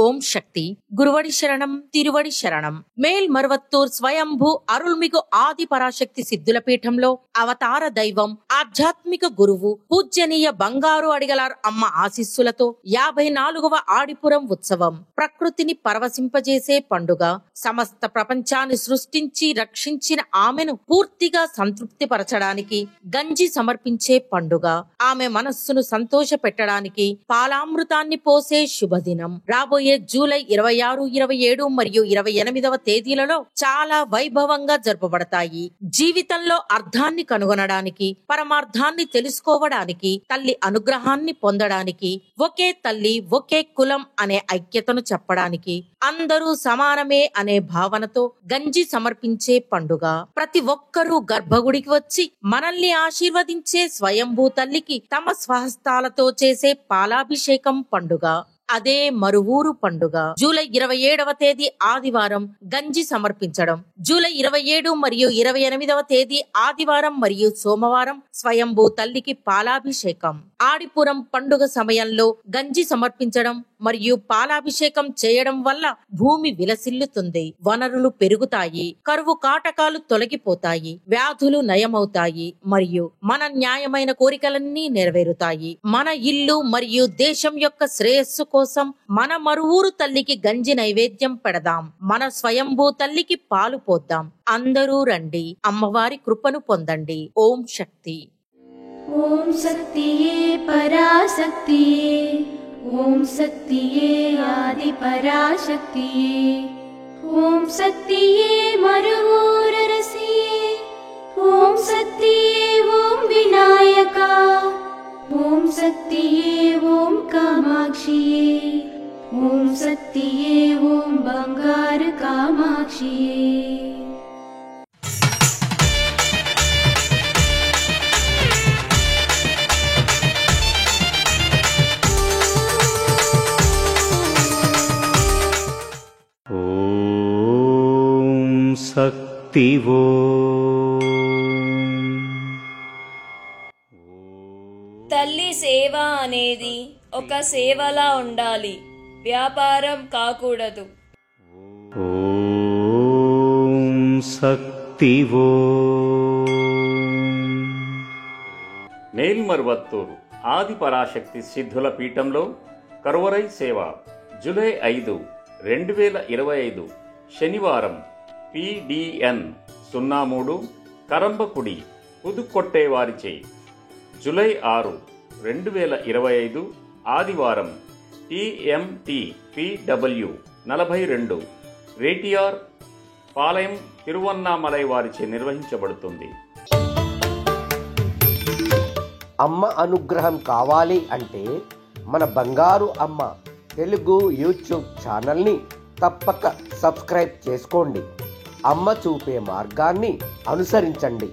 ஓம் சக்தி. குருவடி சரணம், திருவடி శరణం. మేల్మరువత్తూర్ స్వయంభూ అరుள்మిగు ఆది పరాశక్తి సిద్ధుల పీఠంలో అవతార దైవం, ఆధ్యాత్మిక గురువు, పూజ్యనీయ బంగారు అడిగలార్ అమ్మ ఆశీస్సులతో 54వ ఆడిపురం ఉత్సవం ప్రకృతిని పరవశింపజేసే పండుగ. సమస్త ప్రపంచాన్ని సృష్టించి రక్షించిన ఆమెను పూర్తిగా సంతృప్తి పరచడానికి గంజి సమర్పించే పండుగ. ఆమె మనస్సును సంతోష పెట్టడానికి పాలామృతాన్ని పోసే శుభదినం. రాబోయే జూలై 26, 27 మరియు 28వ తేదీలలో చాలా వైభవంగా జరుపబడతాయి. జీవితంలో అర్థాన్ని కనుగొనడానికి, పరమార్థాన్ని తెలుసుకోవడానికి, తల్లి అనుగ్రహాన్ని పొందడానికి, ఒకే తల్లి ఒకే కులం అనే ఐక్యతను చెప్పడానికి, అందరూ సమానమే అనే భావనతో గంజి సమర్పించే పండుగ. ప్రతి ఒక్కరూ గర్భగుడికి వచ్చి మనల్ని ఆశీర్వదించే స్వయంభూ తల్లికి తమ స్వహస్తాలతో చేసే పాలాభిషేకం పండుగ. అదే మరువూరు పండుగ. జూలై 27వ తేదీ ఆదివారం గంజి సమర్పించడం. జూలై 27 మరియు 28వ తేదీ ఆదివారం మరియు సోమవారం స్వయంభూ తల్లికి పాలాభిషేకం. ఆడిపురం పండుగ సమయంలో గంజి సమర్పించడం మరియు పాలాభిషేకం చేయడం వల్ల భూమి విలసిల్లుతుంది, వనరులు పెరుగుతాయి, కరువు కాటకాలు తొలగిపోతాయి, వ్యాధులు నయమవుతాయి మరియు మన న్యాయమైన కోరికలన్నీ నెరవేరుతాయి. మన ఇల్లు మరియు దేశం యొక్క శ్రేయస్సు కోసం మన మరువూరు తల్లికి గంజి నైవేద్యం పెడదాం. మన స్వయంభూ తల్లికి పాలు పోద్దాం. అందరూ రండి, అమ్మవారి కృపను పొందండి. ఓం శక్తి. ఓం శక్తియే పరాశక్తియే, ఓం శక్తియే ఆది పరాశక్తియే, ఓం శక్తియే మరువూరరసియే, ఓం శక్తియే ఓం వినాయక, ఓం శక్తియే ఓం కామాక్షియే, ఓం శక్తియే ఓం బంగారు కామాక్షియే. శక్తివో తల్లి సేవ అనేది ఒక సేవలా ఉండాలి, వ్యాపారం కాకూడదు. ఓం శక్తివో. మేల్మరువత్తూరు ఆది పరాశక్తి సిద్ధుల పీఠంలో కరువరై సేవ జూలై 5, 2025 శనివారం PDN 03 కరంబకుడి పుదుకొట్టేవారిచే. జూలై 6, 2025 ఆదివారం TMT PW 42 రేటియార్ పాలయం తిరువన్నామలై వారిచే నిర్వహించబడుతుంది. అమ్మ అనుగ్రహం కావాలి అంటే మన బంగారు అమ్మ తెలుగు యూట్యూబ్ ఛానల్ని తప్పక సబ్స్క్రైబ్ చేసుకోండి. అమ్మ చూపే మార్గాన్ని అనుసరించండి.